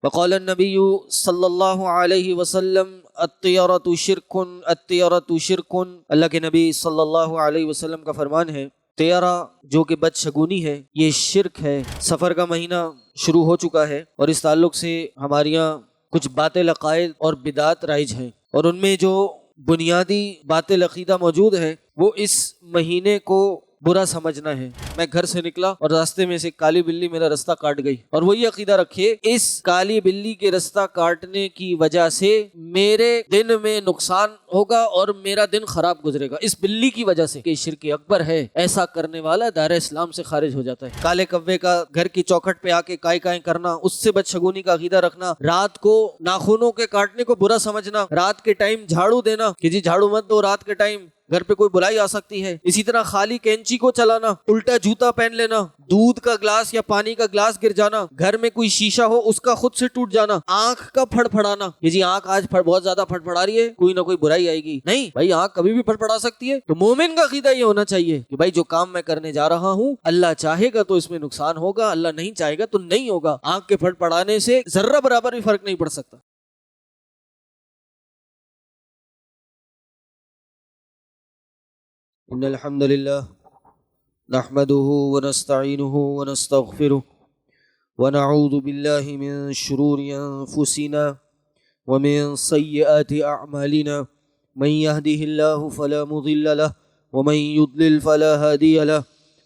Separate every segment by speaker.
Speaker 1: وقال النبی صلی اللہ علیہ وسلم الطیرۃ شرک الطیرۃ شرک، اللہ کے نبی صلی اللہ علیہ وسلم کا فرمان ہے طیرہ جو کہ بدشگونی ہے یہ شرک ہے۔ سفر کا مہینہ شروع ہو چکا ہے اور اس تعلق سے ہمارے یہاں کچھ باطل عقائد اور بدعات رائج ہیں، اور ان میں جو بنیادی باطل عقیدہ موجود ہے وہ اس مہینے کو برا سمجھنا ہے۔ میں گھر سے نکلا اور راستے میں سے کالی بلی میرا رستہ کاٹ گئی، اور وہ یہ عقیدہ رکھیے اس کالی بلی کے رستہ کاٹنے کی وجہ سے میرے دن میں نقصان ہوگا اور میرا دن خراب گزرے گا اس بلی کی وجہ سے، کہ شرک اکبر ہے۔ ایسا کرنے والا دائرہ اسلام سے خارج ہو جاتا ہے۔ کالے کوے کا گھر کی چوکھٹ پہ آ کے کائیں کائیں کرنا، اس سے بدشگونی کا عقیدہ رکھنا، رات کو ناخنوں کے کاٹنے کو برا سمجھنا، رات کے ٹائم جھاڑو دینا کہ جی جھاڑو مت دو رات کے ٹائم، گھر پہ کوئی بلائی آ سکتی ہے، اسی طرح خالی کینچی کو چلانا، الٹا جوتا پہن لینا، دودھ کا گلاس یا پانی کا گلاس گر جانا، گھر میں کوئی شیشہ ہو اس کا خود سے ٹوٹ جانا، آنکھ کا پھڑ پھڑانا کہ جی آنکھ آج بہت زیادہ پھڑ پھڑا رہی ہے، کوئی نہ کوئی برائی آئے گی، نہیں بھائی آنکھ کبھی بھی پھڑ پھڑا سکتی ہے۔ تو مومن کا عقیدہ یہ ہونا چاہیے کہ بھائی جو کام میں کرنے جا رہا ہوں اللہ چاہے گا تو اس میں نقصان ہوگا، اللہ نہیں چاہے گا تو نہیں ہوگا۔ آنکھ کے پھڑ پھڑانے سے ذرہ برابر بھی فرق نہیں پڑ سکتا۔ ان الحمد للہ نحمده ونستعینه ونستغفره ونعوذ باللہ من شرور انفسنا ومن سیئات اعمالنا، من يهده الله فلا مضل له ومن يضلل فلا هادي له،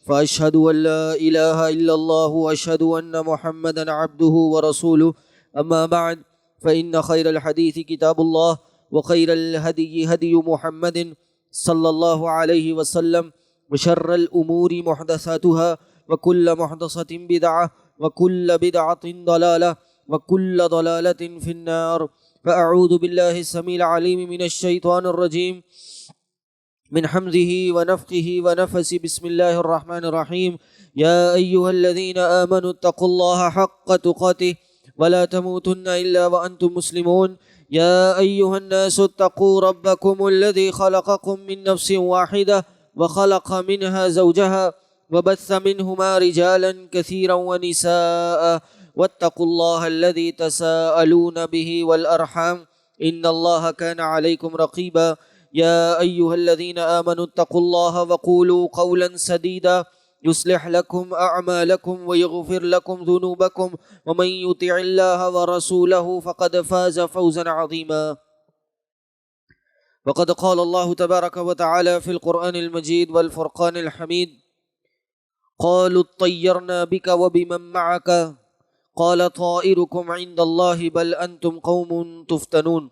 Speaker 1: فاشهد ان لا اله الا الله واشهد ان محمدا عبده ورسوله، اما بعد فان خير الحديث كتاب الله وخير الهدي هدي محمد صلی اللہ علیہ وسلم، وشر الامور محدثاتها وكل محدثة بدعة وكل بدعة ضلالة وكل ضلالة في النار، فأعوذ بالله السميع العليم من الشيطان الرجيم من حمزه ونفخه ونفثه، بسم الله الرحمن الرحيم، يا أيها الذين آمنوا اتقوا الله حق تقاته ولا تموتن إلا وأنتم مسلمون، يا أيها الناس اتقوا ربكم الذي خلقكم من نفس واحدة وخلق منها زوجها وبث منهما رجالا كثيرا ونساء، واتقوا الله الذي تساءلون به والأرحام إن الله كان عليكم رقيبا، يا أيها الذين آمنوا اتقوا الله وقولوا قولا سديدا يصلح لكم أعمالكم ويغفر لكم ذنوبكم، ومن يطع الله ورسوله فقد فاز فوزا عظيما، وقد قال الله تبارك وتعالى في القرآن المجيد والفرقان الحميد، قالوا اطيرنا بك وبمن معك قال طائركم عند الله بل أنتم قوم تفتنون،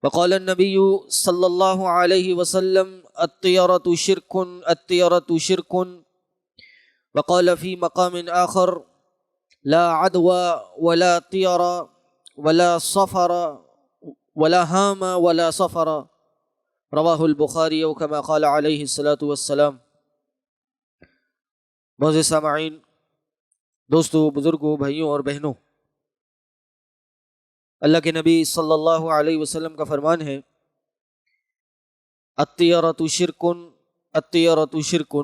Speaker 1: وقال النبي صلی اللہ علیہ وسلم الطیرۃ شرک الطیرۃ شرک، وقال في مقام آخر لا عدوى ولا طیر ولا صفر ولا هام ولا صفر، رواہ البخاری او كما قال علیہ الصلاۃ والسلام۔ معزز سامعین، دوستو، بزرگوں، بھائیوں اور بہنوں، اللہ کے نبی صلی اللہ علیہ وسلم کا فرمان ہے الطیرۃ شرک الطیرۃ شرک،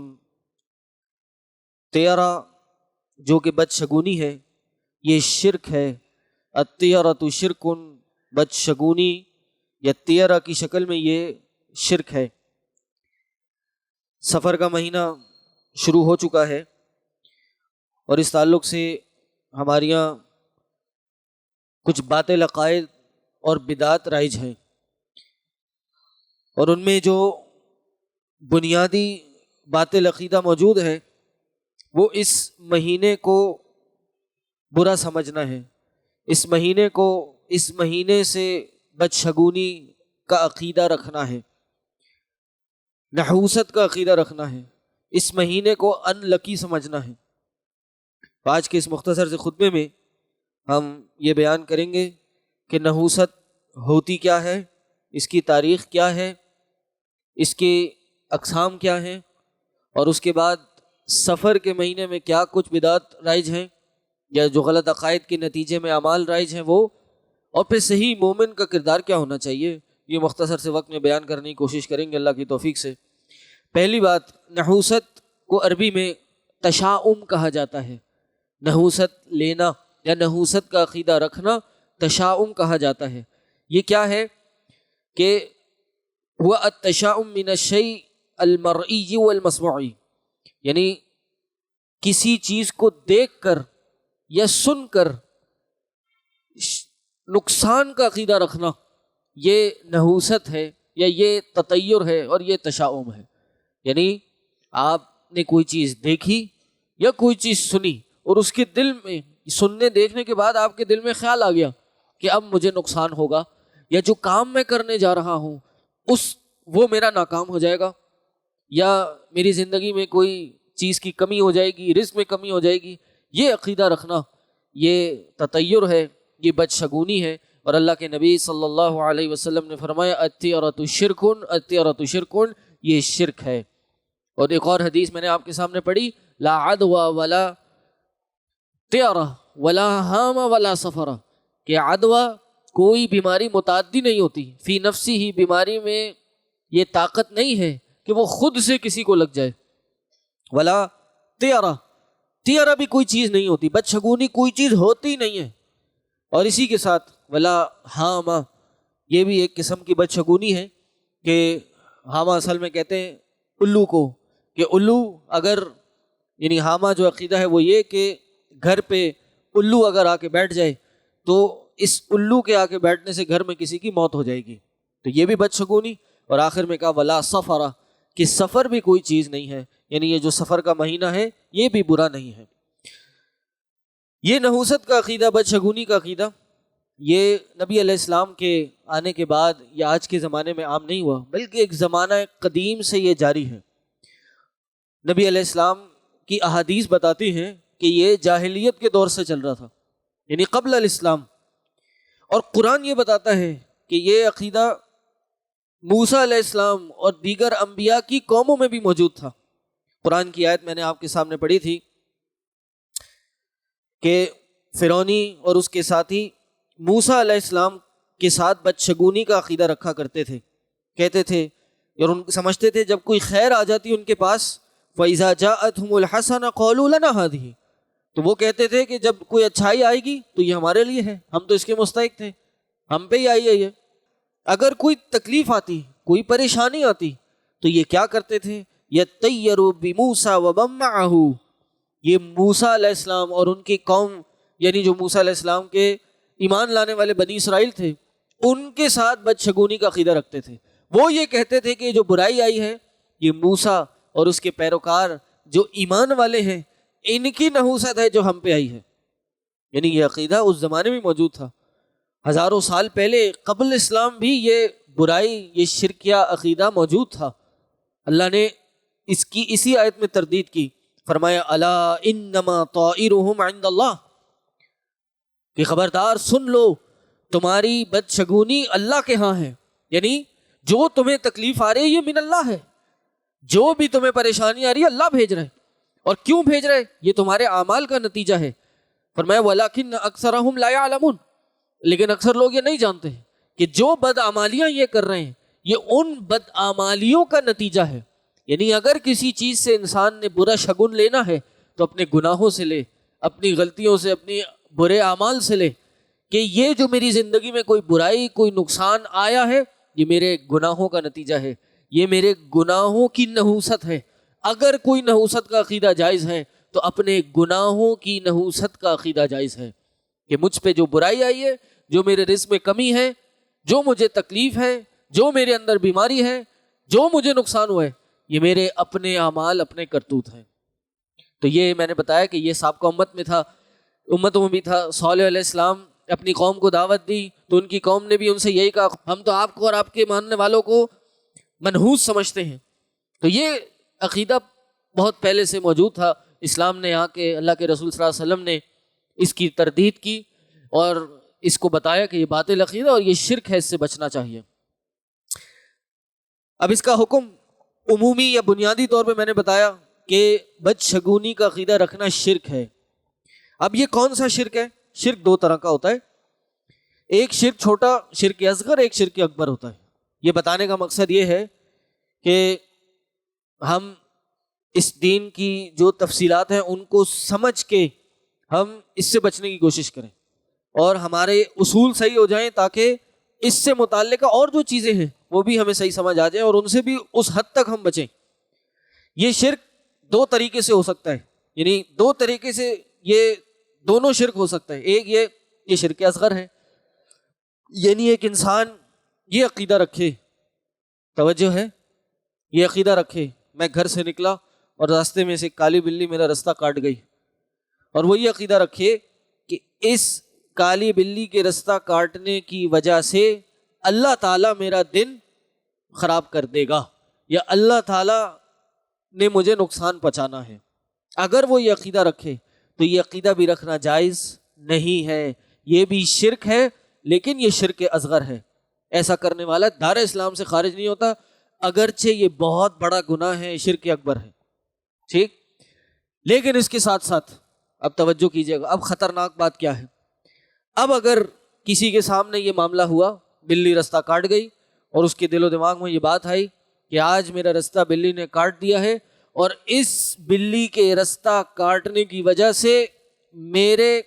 Speaker 1: طیرہ جو کہ بدشگونی ہے یہ شرک ہے۔ الطیرۃ شرک، بدشگونی یا طیرہ کی شکل میں یہ شرک ہے۔ سفر کا مہینہ شروع ہو چکا ہے اور اس تعلق سے ہمارے یہاں کچھ باطل عقائد اور بدعات رائج ہیں، اور ان میں جو بنیادی باطل عقیدہ موجود ہے وہ اس مہینے کو برا سمجھنا ہے، اس مہینے سے بدشگونی کا عقیدہ رکھنا ہے، نحوست کا عقیدہ رکھنا ہے، اس مہینے کو ان لکی سمجھنا ہے۔ آج کے اس مختصر سے خطبے میں ہم یہ بیان کریں گے کہ نحوست ہوتی کیا ہے، اس کی تاریخ کیا ہے، اس کے اقسام کیا ہیں، اور اس کے بعد سفر کے مہینے میں کیا کچھ بدعات رائج ہیں یا جو غلط عقائد کے نتیجے میں اعمال رائج ہیں وہ، اور پھر صحیح مومن کا کردار کیا ہونا چاہیے، یہ مختصر سے وقت میں بیان کرنے کی کوشش کریں گے اللہ کی توفیق سے۔ پہلی بات، نحوست کو عربی میں تشاؤم کہا جاتا ہے۔ نحوست لینا یا نحوست کا عقیدہ رکھنا تشاؤم کہا جاتا ہے۔ یہ کیا ہے کہ ہوا التشاؤم من الشیء المرئی والمسموعی، یعنی کسی چیز کو دیکھ کر یا سن کر نقصان کا عقیدہ رکھنا، یہ نحوست ہے یا یہ تطیر ہے اور یہ تشاؤم ہے۔ یعنی آپ نے کوئی چیز دیکھی یا کوئی چیز سنی اور اس کے دل میں، سننے دیکھنے کے بعد آپ کے دل میں خیال آ گیا کہ اب مجھے نقصان ہوگا، یا جو کام میں کرنے جا رہا ہوں وہ میرا ناکام ہو جائے گا، یا میری زندگی میں کوئی چیز کی کمی ہو جائے گی، رزق میں کمی ہو جائے گی، یہ عقیدہ رکھنا یہ تطیر ہے، یہ بدشگونی ہے۔ اور اللہ کے نبی صلی اللہ علیہ وسلم نے فرمایا الطیرۃ شرکن، الطیرۃ شرکن، یہ شرک ہے۔ اور ایک اور حدیث میں نے آپ کے سامنے پڑھی، لا عدوى ولا طیرہ ولا ہام ولا سفر، کہ عدوہ کوئی بیماری متعدی نہیں ہوتی، فی نفسی ہی بیماری میں یہ طاقت نہیں ہے کہ وہ خود سے کسی کو لگ جائے، ولا طیرہ، طیرہ بھی کوئی چیز نہیں ہوتی، بدشگونی کوئی چیز ہوتی نہیں ہے، اور اسی کے ساتھ ولا ہاما، یہ بھی ایک قسم کی بدشگونی ہے کہ ہاما اصل میں کہتے ہیں الو کو، کہ الو اگر، یعنی ہاما جو عقیدہ ہے وہ یہ کہ گھر پہ الو اگر آ کے بیٹھ جائے تو اس الو کے آ کے بیٹھنے سے گھر میں کسی کی موت ہو جائے گی، تو یہ بھی بدشگونی۔ اور آخر میں کہا ولا سفرہ، کہ سفر بھی کوئی چیز نہیں ہے، یعنی یہ جو سفر کا مہینہ ہے یہ بھی برا نہیں ہے۔ یہ نحوست کا عقیدہ، بدشگونی کا عقیدہ، یہ نبی علیہ السلام کے آنے کے بعد یا آج کے زمانے میں عام نہیں ہوا، بلکہ ایک زمانہ قدیم سے یہ جاری ہے۔ نبی علیہ السلام کی احادیث بتاتی ہیں کہ یہ جاہلیت کے دور سے چل رہا تھا، یعنی قبل الاسلام، اور قرآن یہ بتاتا ہے کہ یہ عقیدہ موسیٰ علیہ السلام اور دیگر انبیاء کی قوموں میں بھی موجود تھا۔ قرآن کی آیت میں نے آپ کے سامنے پڑھی تھی کہ فرعونی اور اس کے ساتھی موسیٰ علیہ السلام کے ساتھ بدشگونی کا عقیدہ رکھا کرتے تھے، کہتے تھے اور ان سمجھتے تھے جب کوئی خیر آ جاتی ان کے پاس، فَإِذَا جَاءَتْهُمُ الْحَسَنَةُ قَالُوا لَنَا هَٰذِهِ، تو وہ کہتے تھے کہ جب کوئی اچھائی آئے گی تو یہ ہمارے لیے ہے، ہم تو اس کے مستحق تھے، ہم پہ ہی آئی ہے یہ۔ اگر کوئی تکلیف آتی، کوئی پریشانی آتی تو یہ کیا کرتے تھے، يَطَّيَّرُوا بِمُوسَىٰ وَمَن مَّعَهُ، یہ موسیٰ علیہ السلام اور ان کی قوم، یعنی جو موسیٰ علیہ السلام کے ایمان لانے والے بنی اسرائیل تھے، ان کے ساتھ بدشگونی کا عقیدہ رکھتے تھے۔ وہ یہ کہتے تھے کہ جو برائی آئی ہے یہ موسیٰ اور اس کے پیروکار جو ایمان والے ہیں ان کی نحوست ہے جو ہم پہ آئی ہے، یعنی یہ عقیدہ اس زمانے میں موجود تھا، ہزاروں سال پہلے قبل اسلام بھی یہ برائی، یہ شرکیہ عقیدہ موجود تھا۔ اللہ نے اس کی اسی آیت میں تردید کی، فرمایا الا انما طائرهم عند اللہ، کہ خبردار سن لو تمہاری بدشگونی اللہ کے ہاں ہے، یعنی جو تمہیں تکلیف آ رہی ہے یہ من اللہ ہے، جو بھی تمہیں پریشانی آ رہی ہے اللہ بھیج رہے، اور کیوں بھیج رہے، یہ تمہارے اعمال کا نتیجہ ہے۔ فرمایا وَلَكِنَّ أَكْثَرَهُمْ لَا يَعْلَمُونَ، لیکن اکثر لوگ یہ نہیں جانتے کہ جو بدعمالیاں یہ کر رہے ہیں یہ ان بدعمالیوں کا نتیجہ ہے۔ یعنی اگر کسی چیز سے انسان نے برا شگن لینا ہے تو اپنے گناہوں سے لے، اپنی غلطیوں سے، اپنی برے اعمال سے لے، کہ یہ جو میری زندگی میں کوئی برائی، کوئی نقصان آیا ہے یہ میرے گناہوں کا نتیجہ ہے، یہ میرے گناہوں کی نحوست ہے۔ اگر کوئی نحوست کا عقیدہ جائز ہے تو اپنے گناہوں کی نحوست کا عقیدہ جائز ہے، کہ مجھ پہ جو برائی آئی ہے، جو میرے رزق میں کمی ہے، جو مجھے تکلیف ہے، جو میرے اندر بیماری ہے، جو مجھے نقصان ہوا ہے، یہ میرے اپنے اعمال، اپنے کرتوت ہیں۔ تو یہ میں نے بتایا کہ یہ سابقہ امت میں تھا، امتوں میں بھی تھا۔ صالح علیہ السلام اپنی قوم کو دعوت دی تو ان کی قوم نے بھی ان سے یہی کہا، ہم تو آپ کو اور آپ کے ماننے والوں کو منحوس سمجھتے ہیں۔ تو یہ عقیدہ بہت پہلے سے موجود تھا، اسلام نے آ کے، اللہ کے رسول صلی اللہ علیہ وسلم نے اس کی تردید کی اور اس کو بتایا کہ یہ باطل عقیدہ اور یہ شرک ہے، اس سے بچنا چاہیے۔ اب اس کا حکم عمومی یا بنیادی طور پہ میں نے بتایا کہ بدشگونی کا عقیدہ رکھنا شرک ہے۔ اب یہ کون سا شرک ہے؟ شرک دو طرح کا ہوتا ہے، ایک شرک چھوٹا، شرک اصغر، ایک شرک اکبر ہوتا ہے۔ یہ بتانے کا مقصد یہ ہے کہ ہم اس دین کی جو تفصیلات ہیں ان کو سمجھ کے ہم اس سے بچنے کی کوشش کریں اور ہمارے اصول صحیح ہو جائیں تاکہ اس سے متعلقہ اور جو چیزیں ہیں وہ بھی ہمیں صحیح سمجھ آ جائیں اور ان سے بھی اس حد تک ہم بچیں۔ یہ شرک دو طریقے سے ہو سکتا ہے، یعنی دو طریقے سے یہ دونوں شرک ہو سکتا ہے۔ ایک یہ شرک اصغر ہے، یعنی ایک انسان یہ عقیدہ رکھے، توجہ ہے، یہ عقیدہ رکھے میں گھر سے نکلا اور راستے میں سے کالی بلی میرا راستہ کاٹ گئی، اور وہ یہ عقیدہ رکھے کہ اس کالی بلی کے راستہ کاٹنے کی وجہ سے اللہ تعالیٰ میرا دن خراب کر دے گا یا اللہ تعالیٰ نے مجھے نقصان پہنچانا ہے۔ اگر وہ یہ عقیدہ رکھے تو یہ عقیدہ بھی رکھنا جائز نہیں ہے، یہ بھی شرک ہے، لیکن یہ شرک اصغر ہے۔ ایسا کرنے والا دار اسلام سے خارج نہیں ہوتا، اگرچہ یہ بہت بڑا گناہ ہے، شرک اکبر ہے، ٹھیک۔ لیکن اس کے ساتھ ساتھ اب توجہ کیجیے گا، اب خطرناک بات کیا ہے۔ اب اگر کسی کے سامنے یہ معاملہ ہوا، بلی راستہ کاٹ گئی اور اس کے دل و دماغ میں یہ بات آئی کہ آج میرا راستہ بلی نے کاٹ دیا ہے اور اس بلی کے راستہ کاٹنے کی وجہ سے میرے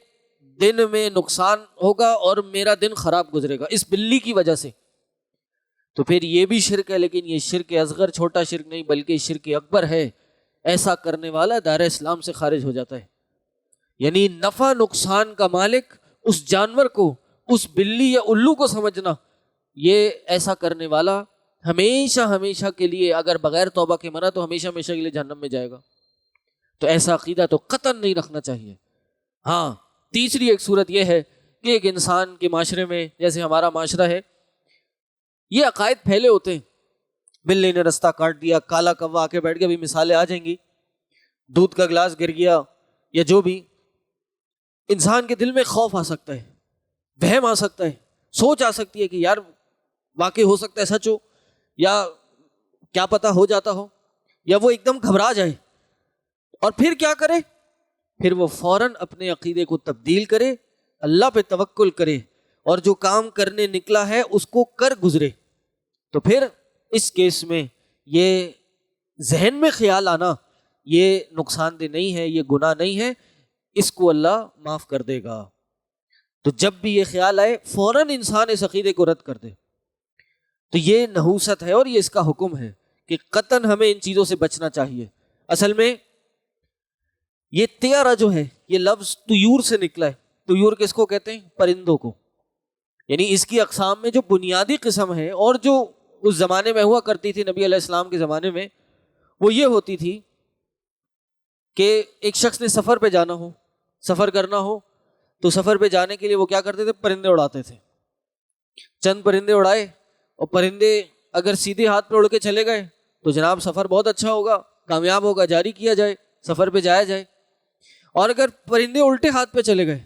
Speaker 1: دن میں نقصان ہوگا اور میرا دن خراب گزرے گا اس بلی کی وجہ سے، تو پھر یہ بھی شرک ہے، لیکن یہ شرک اصغر، چھوٹا شرک نہیں بلکہ شرک اکبر ہے۔ ایسا کرنے والا دار اسلام سے خارج ہو جاتا ہے۔ یعنی نفع نقصان کا مالک اس جانور کو، اس بلی یا الو کو سمجھنا، یہ ایسا کرنے والا ہمیشہ ہمیشہ کے لیے، اگر بغیر توبہ کے مرا تو ہمیشہ ہمیشہ کے لیے جہنم میں جائے گا۔ تو ایسا عقیدہ تو قطعاً نہیں رکھنا چاہیے۔ ہاں، تیسری ایک صورت یہ ہے کہ ایک انسان کے معاشرے میں، جیسے ہمارا معاشرہ ہے، یہ عقائد پھیلے ہوتے ہیں، بلی نے راستہ کاٹ دیا، کالا کوا آ کے بیٹھ گیا، بھی مثالیں آ جائیں گی، دودھ کا گلاس گر گیا یا جو بھی، انسان کے دل میں خوف آ سکتا ہے، وہم آ سکتا ہے، سوچ آ سکتی ہے کہ یار واقع ہو سکتا ہے سچ ہو، یا کیا پتہ ہو جاتا ہو، یا وہ ایک دم گھبرا جائے، اور پھر کیا کرے؟ پھر وہ فوراً اپنے عقیدے کو تبدیل کرے، اللہ پہ توکل کرے اور جو کام کرنے نکلا ہے اس کو کر گزرے۔ تو پھر اس کیس میں یہ ذہن میں خیال آنا یہ نقصان دہ نہیں ہے، یہ گناہ نہیں ہے، اس کو اللہ معاف کر دے گا۔ تو جب بھی یہ خیال آئے فوراً انسان اس عقیدے کو رد کر دے۔ تو یہ نحوست ہے اور یہ اس کا حکم ہے کہ قطعاً ہمیں ان چیزوں سے بچنا چاہیے۔ اصل میں یہ طیرہ جو ہے، یہ لفظ طیور سے نکلا ہے۔ طیور کس کو کہتے ہیں؟ پرندوں کو۔ یعنی اس کی اقسام میں جو بنیادی قسم ہے اور جو اس زمانے میں ہوا کرتی تھی، نبی علیہ السلام کے زمانے میں، وہ یہ ہوتی تھی کہ ایک شخص نے سفر پہ جانا ہو، سفر کرنا ہو، تو سفر پہ جانے کے لیے وہ کیا کرتے تھے؟ پرندے اڑاتے تھے۔ چند پرندے اڑائے، اور پرندے اگر سیدھے ہاتھ پہ اڑ کے چلے گئے تو جناب سفر بہت اچھا ہوگا، کامیاب ہوگا، جاری کیا جائے، سفر پہ جایا جائے۔ اور اگر پرندے الٹے ہاتھ پہ چلے گئے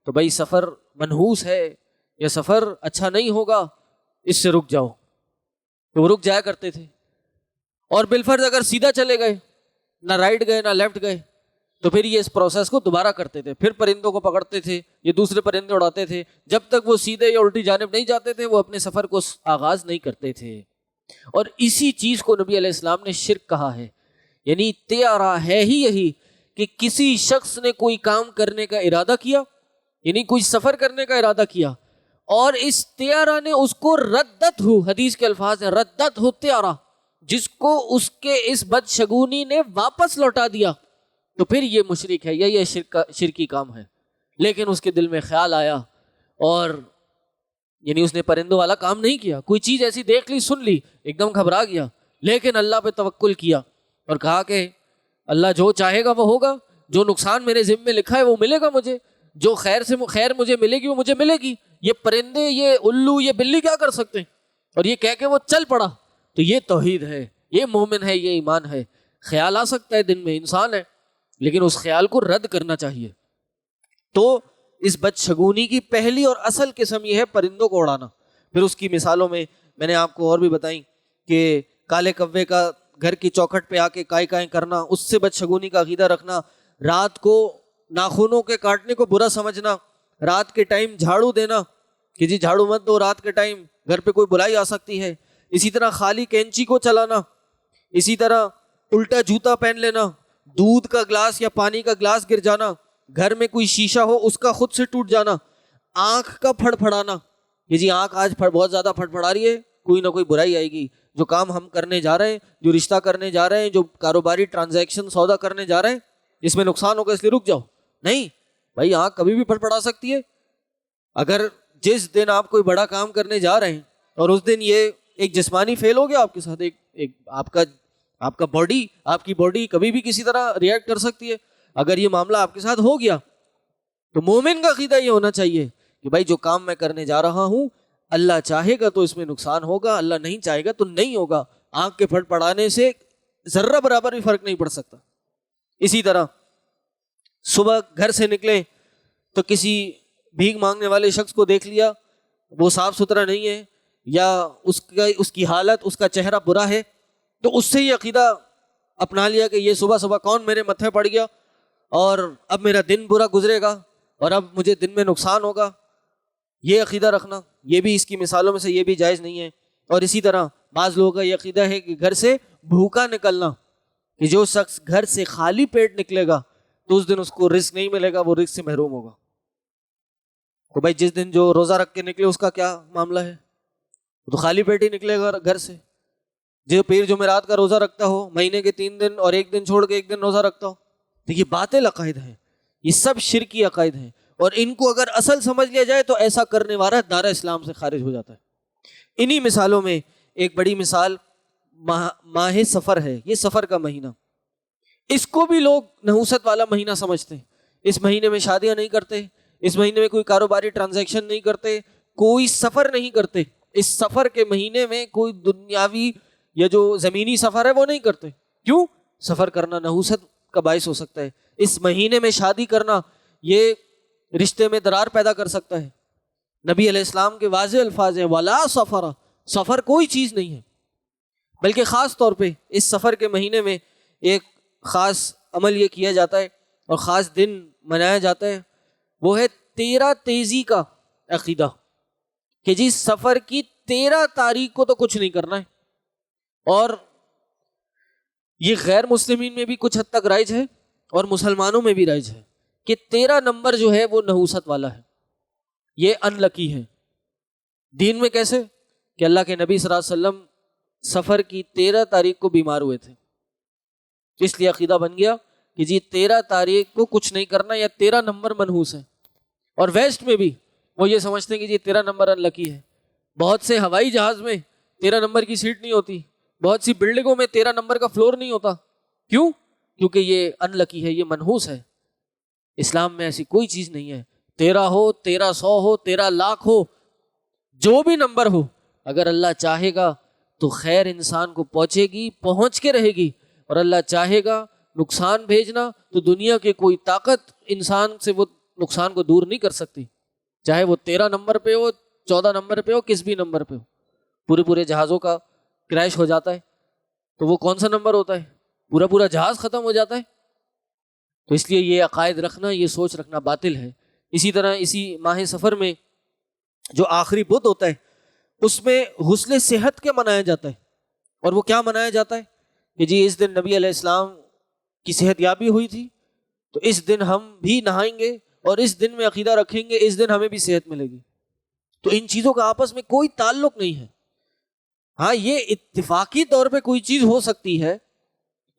Speaker 1: تو بھائی سفر منحوس ہے یا سفر اچھا نہیں ہوگا، اس سے رک جاؤ۔ تو وہ رک جایا کرتے تھے۔ اور بالفرض اگر سیدھا چلے گئے، نہ رائٹ گئے نہ لیفٹ گئے، تو پھر یہ اس پروسیس کو دوبارہ کرتے تھے، پھر پرندوں کو پکڑتے تھے، یہ دوسرے پرندے اڑاتے تھے، جب تک وہ سیدھے یا الٹی جانب نہیں جاتے تھے وہ اپنے سفر کو آغاز نہیں کرتے تھے۔ اور اسی چیز کو نبی علیہ السلام نے شرک کہا ہے۔ یعنی طیرہ ہے ہی یہی کہ کسی شخص نے کوئی کام کرنے کا ارادہ کیا، یعنی کوئی سفر کرنے کا ارادہ کیا، اور اس طیرہ نے اس کو ردت ہو، حدیث کے الفاظ ہیں ردت ہو طیرہ، جس کو اس کے اس بدشگونی نے واپس لوٹا دیا، تو پھر یہ مشرک ہے یا یہ شرکی کام ہے۔ لیکن اس کے دل میں خیال آیا اور یعنی اس نے پرندوں والا کام نہیں کیا، کوئی چیز ایسی دیکھ لی، سن لی، ایک دم گھبرا گیا، لیکن اللہ پہ توکل کیا اور کہا کہ اللہ جو چاہے گا وہ ہوگا، جو نقصان میرے ذمہ میں لکھا ہے وہ ملے گا مجھے، جو خیر مجھے ملے گی وہ مجھے ملے گی، یہ پرندے، یہ الو، یہ بلی کیا کر سکتے ہیں؟ اور یہ کہہ کے وہ چل پڑا۔ تو یہ توحید ہے، یہ مومن ہے، یہ ایمان ہے۔ خیال آ سکتا ہے دن میں، انسان ہے، لیکن اس خیال کو رد کرنا چاہیے۔ تو اس بدشگونی کی پہلی اور اصل قسم یہ ہے پرندوں کو اڑانا۔ پھر اس کی مثالوں میں نے آپ کو اور بھی بتائیں کہ کالے کوے کا گھر کی چوکھٹ پہ آ کے کائیں کائیں کرنا، اس سے بدشگونی کا عقیدہ رکھنا، رات کو ناخنوں کے کاٹنے کو برا سمجھنا، رات کے ٹائم جھاڑو دینا کہ جی جھاڑو مت دو رات کے ٹائم، گھر پہ کوئی برائی آ سکتی ہے، اسی طرح خالی کینچی کو چلانا، اسی طرح الٹا جوتا پہن لینا، دودھ کا گلاس یا پانی کا گلاس گر جانا، گھر میں کوئی شیشہ ہو اس کا خود سے ٹوٹ جانا، آنکھ کا پھڑ پھڑانا، یہ جی آنکھ آج بہت زیادہ پھڑ پھڑا رہی ہے، کوئی نہ کوئی برائی آئے گی، جو کام ہم کرنے جا رہے ہیں، جو رشتہ کرنے جا رہے ہیں، جو کاروباری ٹرانزیکشن سودا کرنے جا رہے ہیں، اس میں نقصان ہوگا اس لیے رک جاؤ، نہیں بھائی، آنکھ کبھی بھی پھڑ پھڑا سکتی ہے۔ اگر جس دن آپ کوئی بڑا کام کرنے جا رہے ہیں اور اس دن یہ ایک جسمانی فیل ہو گیا آپ کے ساتھ، ایک آپ کا باڈی، آپ کی باڈی کبھی بھی کسی طرح ریئیکٹ کر سکتی ہے، اگر یہ معاملہ آپ کے ساتھ ہو گیا تو مومن کا عقیدہ یہ ہونا چاہیے کہ بھائی جو کام میں کرنے جا رہا ہوں اللہ چاہے گا تو اس میں نقصان ہوگا، اللہ نہیں چاہے گا تو نہیں ہوگا، آنکھ کے پھڑ پڑانے سے ذرہ برابر بھی فرق نہیں پڑ سکتا۔ اسی طرح صبح گھر سے نکلے تو کسی بھیک مانگنے والے شخص کو دیکھ لیا، وہ صاف ستھرا نہیں ہے یا اس کی حالت، اس کا چہرہ برا ہے، تو اس سے یہ عقیدہ اپنا لیا کہ یہ صبح صبح کون میرے متھے پڑ گیا اور اب میرا دن برا گزرے گا اور اب مجھے دن میں نقصان ہوگا، یہ عقیدہ رکھنا یہ بھی اس کی مثالوں میں سے یہ بھی جائز نہیں ہے۔ اور اسی طرح بعض لوگوں کا یہ عقیدہ ہے کہ گھر سے بھوکا نکلنا، کہ جو شخص گھر سے خالی پیٹ نکلے گا تو اس دن اس کو رزق نہیں ملے گا، وہ رزق سے محروم ہوگا۔ تو بھائی جس دن جو روزہ رکھ کے نکلے اس کا کیا معاملہ ہے؟ وہ تو خالی پیٹ ہی نکلے گا گھر سے۔ جو پیر جمعرات کا روزہ رکھتا ہو، مہینے کے 3 دن اور 1 دن چھوڑ کے 1 دن روزہ رکھتا ہو، تو یہ باطل عقائد ہیں، یہ سب شرکی عقائد ہیں، اور ان کو اگر اصل سمجھ لیا جائے تو ایسا کرنے والا دار اسلام سے خارج ہو جاتا ہے۔ انہی مثالوں میں ایک بڑی مثال ماہ سفر ہے، یہ سفر کا مہینہ، اس کو بھی لوگ نحوست والا مہینہ سمجھتے ہیں۔ اس مہینے میں شادیاں نہیں کرتے، اس مہینے میں کوئی کاروباری ٹرانزیکشن نہیں کرتے، کوئی سفر نہیں کرتے، اس سفر کے مہینے میں کوئی دنیاوی یا جو زمینی سفر ہے وہ نہیں کرتے۔ کیوں؟ سفر کرنا نحوست کا باعث ہو سکتا ہے، اس مہینے میں شادی کرنا یہ رشتے میں درار پیدا کر سکتا ہے۔ نبی علیہ السلام کے واضح الفاظ ہیں وَلَا سَفَرَ، سفر کوئی چیز نہیں ہے، بلکہ خاص طور پہ اس سفر کے مہینے میں ایک خاص عمل یہ کیا جاتا ہے اور خاص دن منایا جاتا ہے، وہ ہے 13 تیزی کا عقیدہ، کہ جی سفر کی 13 تاریخ کو تو کچھ نہیں کرنا ہے۔ اور یہ غیر مسلمین میں بھی کچھ حد تک رائج ہے اور مسلمانوں میں بھی رائج ہے کہ 13 نمبر جو ہے وہ نحوست والا ہے، یہ ان لکی ہے۔ دین میں کیسے؟ کہ اللہ کے نبی صلی اللہ علیہ وسلم سفر کی 13 تاریخ کو بیمار ہوئے تھے، اس لیے عقیدہ بن گیا کہ جی 13 تاریخ کو کچھ نہیں کرنا، یا 13 نمبر منحوس ہے۔ اور ویسٹ میں بھی وہ یہ سمجھتے ہیں کہ جی 13 نمبر ان لکی ہے۔ بہت سے ہوائی جہاز میں 13 نمبر کی سیٹ نہیں ہوتی، بہت سی بلڈنگوں میں 13 نمبر کا فلور نہیں ہوتا۔ کیوں؟ کیونکہ یہ ان لکی ہے، یہ منحوس ہے۔ اسلام میں ایسی کوئی چیز نہیں ہے، 13 ہو، 1300 ہو، 13 لاکھ ہو، جو بھی نمبر ہو، اگر اللہ چاہے گا تو خیر انسان کو پہنچے گی، پہنچ کے رہے گی، اور اللہ چاہے گا نقصان بھیجنا تو دنیا کی کوئی طاقت انسان سے وہ نقصان کو دور نہیں کر سکتی، چاہے وہ 13 نمبر پہ ہو، 14 نمبر پہ ہو، کس بھی نمبر پہ ہو۔ پورے جہازوں کا کریش ہو جاتا ہے تو وہ کون سا نمبر ہوتا ہے؟ پورا جہاز ختم ہو جاتا ہے۔ تو اس لیے یہ عقائد رکھنا، یہ سوچ رکھنا باطل ہے۔ اسی طرح اسی ماہ سفر میں جو آخری بدھ ہوتا ہے اس میں حسن صحت کے منایا جاتا ہے، اور وہ کیا منایا جاتا ہے کہ جی اس دن نبی علیہ السلام کی صحت یابی ہوئی تھی، تو اس دن ہم بھی نہائیں گے اور اس دن میں عقیدہ رکھیں گے، اس دن ہمیں بھی صحت ملے گی۔ تو ان چیزوں کا آپس میں کوئی تعلق نہیں ہے۔ ہاں یہ اتفاقی طور پہ کوئی چیز ہو سکتی ہے،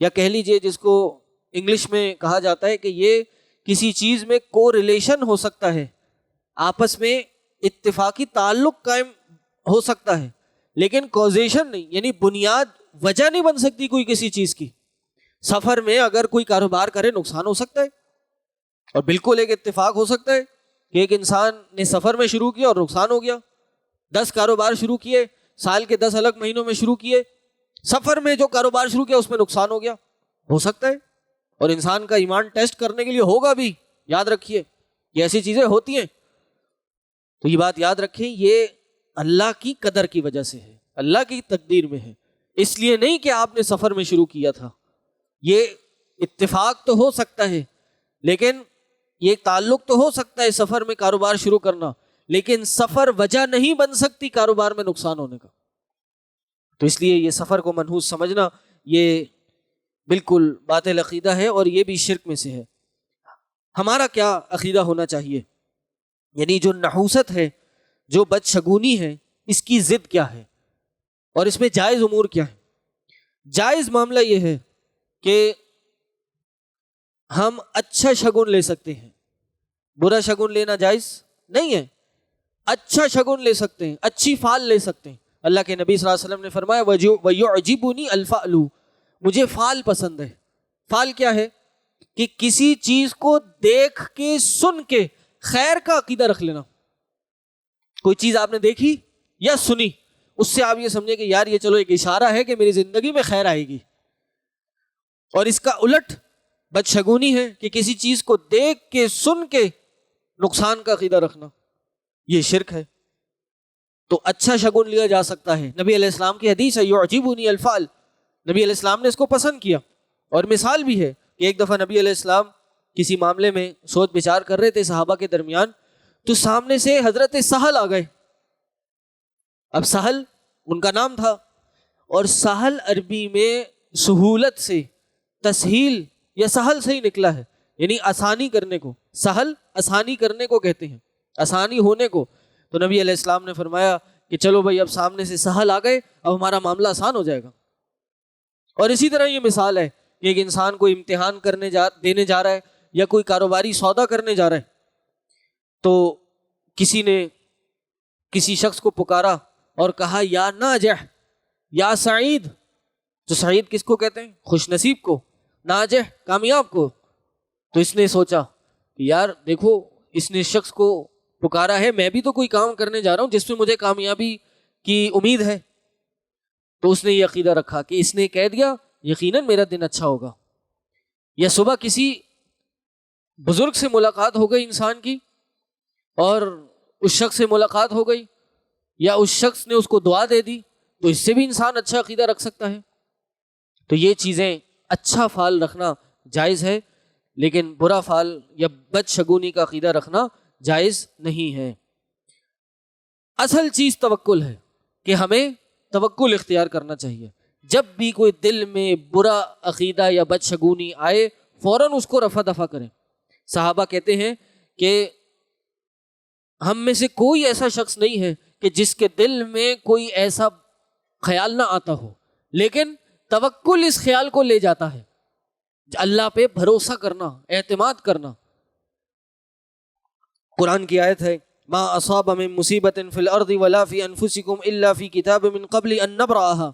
Speaker 1: یا کہہ لیجئے جس کو انگلش میں کہا جاتا ہے کہ یہ کسی چیز میں کو ریلیشن ہو سکتا ہے، آپس میں اتفاقی تعلق قائم ہو سکتا ہے، لیکن کوزیشن نہیں، یعنی بنیاد، وجہ نہیں بن سکتی کوئی کسی چیز کی۔ سفر میں اگر کوئی کاروبار کرے نقصان ہو سکتا ہے، اور بالکل ایک اتفاق ہو سکتا ہے کہ ایک انسان نے سفر میں شروع کیا اور نقصان ہو گیا، 10 کاروبار شروع کیے، سال کے 10 الگ مہینوں میں شروع کیے، سفر میں جو کاروبار شروع کیا اس میں نقصان ہو گیا، ہو سکتا ہے، اور انسان کا ایمان ٹیسٹ کرنے کے لیے ہوگا بھی، یاد رکھیے یہ ایسی چیزیں ہوتی ہیں۔ تو یہ بات یاد رکھیں، یہ اللہ کی قدر کی وجہ سے ہے، اللہ کی تقدیر میں ہے، اس لیے نہیں کہ آپ نے سفر میں شروع کیا تھا۔ یہ اتفاق تو ہو سکتا ہے، لیکن یہ تعلق تو ہو سکتا ہے سفر میں کاروبار شروع کرنا، لیکن سفر وجہ نہیں بن سکتی کاروبار میں نقصان ہونے کا۔ تو اس لیے یہ سفر کو منحوس سمجھنا یہ بالکل باطل عقیدہ ہے، اور یہ بھی شرک میں سے ہے۔ ہمارا کیا عقیدہ ہونا چاہیے، یعنی جو نحوست ہے، جو بدشگونی ہے، اس کی ضد کیا ہے اور اس میں جائز امور کیا ہے؟ جائز معاملہ یہ ہے کہ ہم اچھا شگن لے سکتے ہیں، برا شگن لینا جائز نہیں ہے۔ اچھا شگن لے سکتے ہیں، اچھی فال لے سکتے ہیں۔ اللہ کے نبی صلی اللہ علیہ وسلم نے فرمایا وَيُعْجِبُنِي الْفَعْلُ، مجھے فال پسند ہے۔ فال کیا ہے؟ کہ کسی چیز کو دیکھ کے سن کے خیر کا عقیدہ رکھ لینا۔ کوئی چیز آپ نے دیکھی یا سنی، اس سے آپ یہ سمجھیں کہ یار یہ چلو ایک اشارہ ہے کہ میری زندگی میں خیر آئے گی، اور اس کا الٹ بدشگونی ہے کہ کسی چیز کو دیکھ کے سن کے نقصان کا عقیدہ رکھنا، یہ شرک ہے۔ تو اچھا شگن لیا جا سکتا ہے۔ نبی علیہ السلام کی حدیث ہے یعجبنی الفعل، نبی علیہ السلام نے اس کو پسند کیا۔ اور مثال بھی ہے کہ ایک دفعہ نبی علیہ السلام کسی معاملے میں سوچ بچار کر رہے تھے صحابہ کے درمیان، تو سامنے سے حضرت سہل آ گئے۔ اب سہل ان کا نام تھا، اور سہل عربی میں سہولت سے، تسہیل یا سہل سے ہی نکلا ہے، یعنی آسانی کرنے کو۔ سہل آسانی کرنے کو کہتے ہیں، آسانی ہونے کو۔ تو نبی علیہ السلام نے فرمایا کہ چلو بھائی اب سامنے سے سہل آ گئے، اب ہمارا معاملہ آسان ہو جائے گا۔ اور اسی طرح یہ مثال ہے کہ ایک انسان کو امتحان دینے جا رہا ہے، یا کوئی کاروباری سودا کرنے جا رہا ہے، تو کسی نے کسی شخص کو پکارا اور کہا یا ناجح یا سعید۔ تو سعید کس کو کہتے ہیں؟ خوش نصیب کو، ناجح کامیاب کو۔ تو اس نے سوچا کہ یار دیکھو اس نے شخص کو پکارا ہے، میں بھی تو کوئی کام کرنے جا رہا ہوں جس میں مجھے کامیابی کی امید ہے۔ تو اس نے یہ عقیدہ رکھا کہ اس نے کہہ دیا یقیناً میرا دن اچھا ہوگا۔ یا صبح کسی بزرگ سے ملاقات ہو گئی انسان کی، اور اس شخص سے ملاقات ہو گئی، یا اس شخص نے اس کو دعا دے دی، تو اس سے بھی انسان اچھا عقیدہ رکھ سکتا ہے۔ تو یہ چیزیں اچھا فال رکھنا جائز ہے، لیکن برا فال یا بدشگونی کا عقیدہ رکھنا جائز نہیں ہے۔ اصل چیز توکل ہے کہ ہمیں توکل اختیار کرنا چاہیے۔ جب بھی کوئی دل میں برا عقیدہ یا بدشگونی آئے، فوراً اس کو رفع دفع کریں۔ صحابہ کہتے ہیں کہ ہم میں سے کوئی ایسا شخص نہیں ہے کہ جس کے دل میں کوئی ایسا خیال نہ آتا ہو، لیکن توکل اس خیال کو لے جاتا ہے۔ اللہ پہ بھروسہ کرنا، اعتماد کرنا۔ قرآن کی آیت ہے ما اصاب من مصیبت فی الارض ولا فی انفسکم الا فی کتاب من قبل ان نبرأها،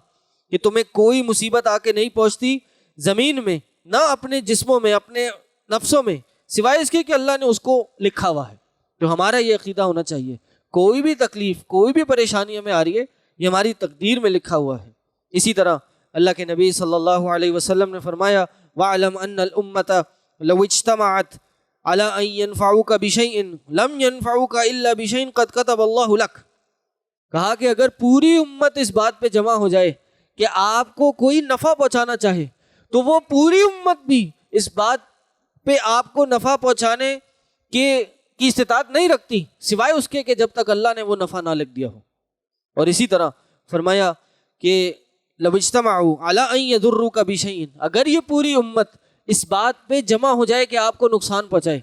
Speaker 1: کہ تمہیں کوئی مصیبت آ کے نہیں پہنچتی زمین میں، نہ اپنے جسموں میں، اپنے نفسوں میں، سوائے اس کے کہ اللہ نے اس کو لکھا ہوا ہے۔ تو ہمارا یہ عقیدہ ہونا چاہیے، کوئی بھی تکلیف، کوئی بھی پریشانی ہمیں آ رہی ہے، یہ ہماری تقدیر میں لکھا ہوا ہے۔ اسی طرح اللہ کے نبی صلی اللہ علیہ وسلم نے فرمایا وَاعْلَمْ أَنَّ الْأُمَّةَ لَوْ اجْتَمَعَتْ عَلَىٰ أَن يَنْفَعُوكَ بِشَيْءٍ لَمْ يَنْفَعُوكَ إِلَّا بِشَيْءٍ قَدْ كَتَبَ اللَّهُ لَكَ۔ کہا کہ اگر پوری امت اس بات پہ جمع ہو جائے کہ آپ کو کوئی نفع پہنچانا چاہے، تو وہ پوری امت بھی اس بات پہ آپ کو نفع پہنچانے کی استطاعت نہیں رکھتی، سوائے اس کے کہ جب تک اللہ نے وہ نفع نہ لکھ دیا ہو۔ اور اسی طرح فرمایا کہ لو اجتمعوا علی ان یضروک بشیء، اگر یہ پوری امت اس بات پہ جمع ہو جائے کہ آپ کو نقصان پہنچائے،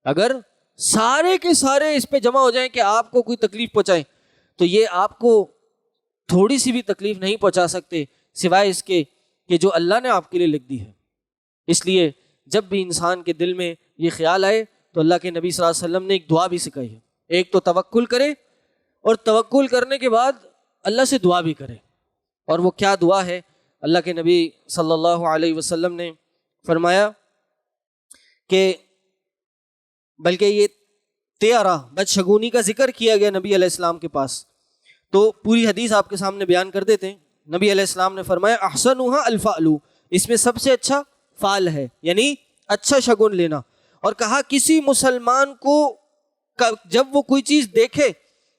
Speaker 1: اگر سارے کے سارے اس پہ جمع ہو جائیں کہ آپ کو کوئی تکلیف پہنچائیں، تو یہ آپ کو تھوڑی سی بھی تکلیف نہیں پہنچا سکتے سوائے اس کے کہ جو اللہ نے آپ کے لیے لکھ دی ہے۔ اس لیے جب بھی انسان کے دل میں یہ خیال آئے تو اللہ کے نبی صلی اللہ علیہ وسلم نے ایک دعا بھی سکھائی ہے۔ ایک تو توکل کرے، اور توکل کرنے کے بعد اللہ سے دعا بھی کرے۔ اور وہ کیا دعا ہے؟ اللہ کے نبی صلی اللہ علیہ وسلم نے فرمایا کہ بلکہ یہ 13 بدشگونی کا ذکر کیا گیا نبی علیہ السلام کے پاس، تو پوری حدیث آپ کے سامنے بیان کر دیتے ہیں۔ نبی علیہ السلام نے فرمایا احسنھا الفعل، اس میں سب سے اچھا فعل ہے، یعنی اچھا شگن لینا۔ اور کہا کسی مسلمان کو جب وہ کوئی چیز دیکھے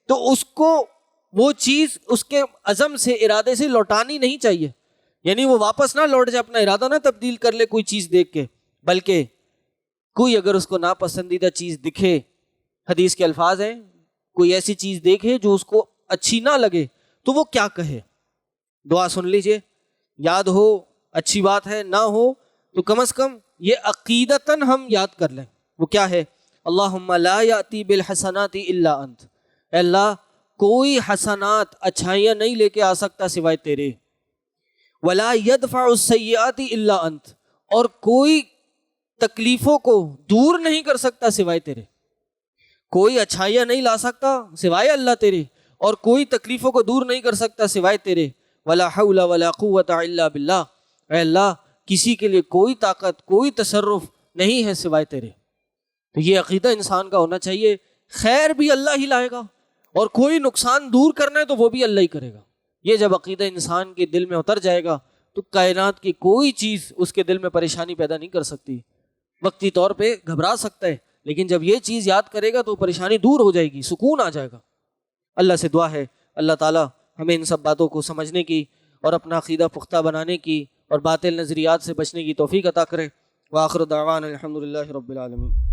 Speaker 1: تو اس کو وہ چیز اس کے عزم سے، ارادے سے لوٹانی نہیں چاہیے، یعنی وہ واپس نہ لوٹ جائے، اپنا ارادہ نہ تبدیل کر لے کوئی چیز دیکھ کے، بلکہ کوئی اگر اس کو ناپسندیدہ چیز دکھے، حدیث کے الفاظ ہیں کوئی ایسی چیز دیکھے جو اس کو اچھی نہ لگے تو وہ کیا کہے؟ دعا سن لیجئے، یاد ہو اچھی بات ہے، نہ ہو تو کم از کم یہ عقیدتاً ہم یاد کر لیں وہ کیا ہے؟ اللہم لا یاتی بالحسنات الا انت، اے اللہ کوئی حسنات اچھائیاں نہیں لے کے آ سکتا سوائے تیرے، ولا یدفع السیئات الا انت، اور کوئی تکلیفوں کو دور نہیں کر سکتا سوائے تیرے، کوئی اچھائیاں نہیں لا سکتا سوائے اللہ تیرے، اور کوئی تکلیفوں کو دور نہیں کر سکتا سوائے تیرے، ولا حول ولا قوت الا باللہ، اے اللہ کسی کے لیے کوئی طاقت کوئی تصرف نہیں ہے سوائے تیرے۔ تو یہ عقیدہ انسان کا ہونا چاہیے، خیر بھی اللہ ہی لائے گا اور کوئی نقصان دور کرنا ہے تو وہ بھی اللہ ہی کرے گا۔ یہ جب عقیدہ انسان کے دل میں اتر جائے گا تو کائنات کی کوئی چیز اس کے دل میں پریشانی پیدا نہیں کر سکتی۔ وقتی طور پہ گھبرا سکتا ہے، لیکن جب یہ چیز یاد کرے گا تو پریشانی دور ہو جائے گی، سکون آ جائے گا۔ اللہ سے دعا ہے اللہ تعالیٰ ہمیں ان سب باتوں کو سمجھنے کی اور اپنا عقیدہ پختہ بنانے کی اور باطل نظریات سے بچنے کی توفیق عطا کرے۔ وآخر دعوانا الحمدللہ رب العالمین۔